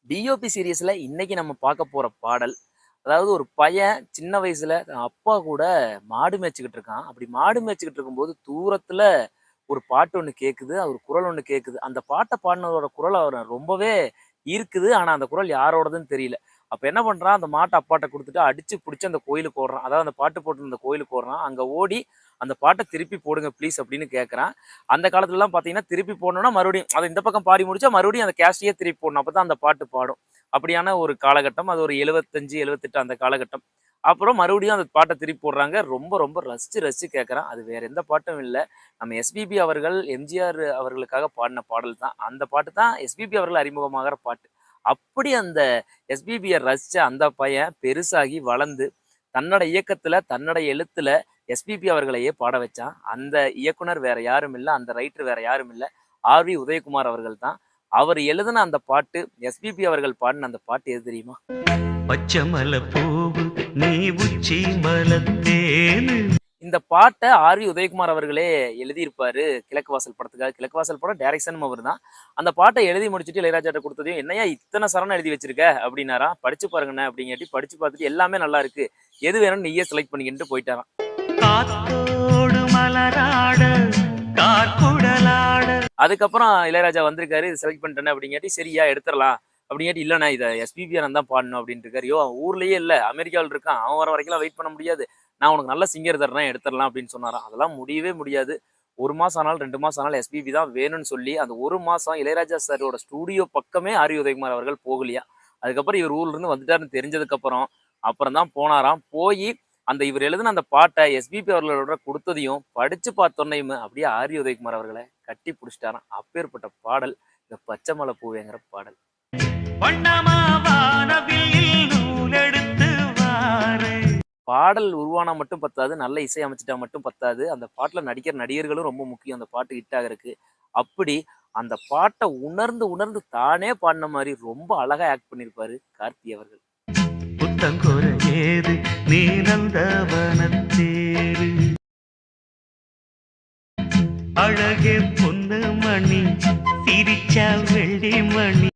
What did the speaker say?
DOP சீரிஸ்ல இன்னைக்கு நம்ம பார்க்க போற பாடல், அதாவது ஒரு பையன் சின்ன வயசுல தன் அப்பா கூட மாடு மேய்ச்சுக்கிட்டு இருக்கான். அப்படி மாடு மேய்ச்சுக்கிட்டு இருக்கும்போது தூரத்துல ஒரு பாட்டு ஒண்ணு கேட்குது. ஒரு குரல் ஒண்ணு கேட்குது. அந்த பாட்ட பாடுனவரோட குரல் அவர ரொம்பவே ஈர்க்குது. ஆனா அந்த குரல் யாரோடதுன்னு தெரியல. அப்ப என்ன பண்றான், அந்த மாட்ட அப்பாட்ட குடுத்துட்டு அடிச்சு புடிச்சு அந்த கோயிலுக்கு ஓடுறான். அதாவது அந்த பாட்டு போட்டிருந்த கோயிலுக்கு ஓடுறான். அங்க ஓடி அந்த பாட்ட திருப்பி போடுங்க ப்ளீஸ் அப்படின்னு கேட்கறான். அந்த காலத்துலலாம் பார்த்தீங்கன்னா, திருப்பி போடணும்னா மறுபடியும் அத இந்த பக்கம் பாடி முடிச்சா மறுபடியும் அந்த கேசட்டயே திருப்பி போடணும். அப்பதான் அந்த பாட்டு பாடும். அப்படியான ஒரு காலகட்டம். அது ஒரு 75, 78 அந்த காலகட்டம். அப்புறம் மறுபடியும் அந்த பாட்ட திருப்பி போடுறாங்க. ரொம்ப ரொம்ப ரசிச்சு ரசிச்சு கேட்கறான். அது வேற எந்த பாட்டும் இல்ல. நம்ம எஸ்பிபி அவர்கள், எம்ஜிஆர் அவர்களுக்காக பாடின பாடல் தான். அந்த பாட்டு தான் எஸ்பிபி அவர்கள் அறிமுகமாகுற பாட்டு. அப்படி அந்த எஸ்பிபிய ரசிச்ச அந்த பையன் பெருசாகி வளர்ந்து, தன்னோட இயக்கத்துல, தன்னோட எழுத்துல எஸ்பிபி அவர்களையே பாட வச்சான். அந்த இயக்குனர் வேற யாரும் இல்ல. அந்த ரைட்டர் வேற யாரும் இல்ல. ஆர்.வி. உதயகுமார் அவர்கள் தான். அவர் எழுதின அந்த பாட்டு, எஸ்பிபி அவர்கள் பாடின அந்த பாட்டு எது தெரியுமா? பச்சை மலை பூவு நீ உச்சி மலத்தேனு. இந்த பாட்ட ஆர்.வி. உதயகுமார் அவர்களே எழுதியிருப்பாரு. கிழக்கு வாசல் படத்துக்காக. கிழக்கு வாசல் படம் டைரக்ஷனும் அவர்தான். அந்த பாட்ட எழுதி முடிச்சுட்டு இளையராஜாட்ட குடுத்ததையும், "என்னய்யா இத்தன சரணம் எழுதி வச்சிருக்க?" அப்படின்னாராம். "படிச்சு பாருங்கண்ணே" அப்படிங்காட்டி படிச்சு பார்த்துட்டு, "எல்லாமே நல்லா இருக்கு. எது வேணும்னு நீயே செலக்ட் பண்ணிக்கன்ட்டு" போயிட்டாராம். காத்தோடு மலராட கார்குடலாட. அதுக்கப்புறம் இளையராஜா வந்திருக்காரு. "இது செலக்ட் பண்ணிட்டேனே" அப்படிங்காட்டி, "சரிய்யா எடுத்துறலாம்." அப்படிங்காட்டி, "இல்லண்ணே இத எஸ்பிபி அண்ணன் தான் பாடணும்" அப்படின்ட்டுருக்காரு. "யோவ் அவன் ஊர்லயே இல்ல. அமெரிக்காவுல இருக்கான். அவன் வர வரைக்கும்லாம் வெயிட் பண்ண முடியாது. நான் உனக்கு நல்ல சிங்கர் தர்றேன் எடுத்துறலாம்" அப்படின்னு சொன்னாராம். அதெல்லாம் முடியவே முடியாது. 1 மாசம் ஆனாலும், 2 மாசம் ஆனாலும் எஸ்பிபி தான் வேணும்னு சொல்லி, அந்த 1 மாசம் இளையராஜா சாரோட ஸ்டுடியோ பக்கமே ஆர்.வி. உதயகுமார் அவர்கள் போகலையாம். அதுக்கப்புறம் இவர் ஊர்ல இருந்து வந்துட்டாருன்னு தெரிஞ்சதுக்கப்புறம், அப்புறம் தான் போனாராம். போயி அந்த இவர் எழுதின அந்த பாட்ட எஸ்பிபி அவர்களோட குடுத்ததையும், படிச்சு பார்த்தோன்னேயுமே அப்படியே ஆர்.வி. உதயகுமார் அவர்கள கட்டி புடிச்சுட்டாராம். அப்பேற்பட்ட பாடல் இந்த பச்சை மலை பூவேங்கிற பாடல். வண்ணமா வானவில் நூலெடுத்து வாரு. பாடல் உருவானா மட்டும் பத்தாது, நல்ல இசை அமைச்சுட்டா மட்டும் பத்தாது. அந்த பாட்டுல நடிக்கிற நடிகர்களும் ரொம்ப முக்கியம் அந்த பாட்டு ஹிட் ஆகறக்கு. அப்படி அந்த பாட்ட உணர்ந்து உணர்ந்து தானே பாடுன மாரி ரொம்ப அழகா ஆக்ட் பண்ணியிருப்பாரு கார்த்தி அவர்கள். புத்தங்கொர ஏது நீ நந்தவனத்தேரு. அழகே பொண்ணு மணி சிரிச்சா வெள்ளி மணி.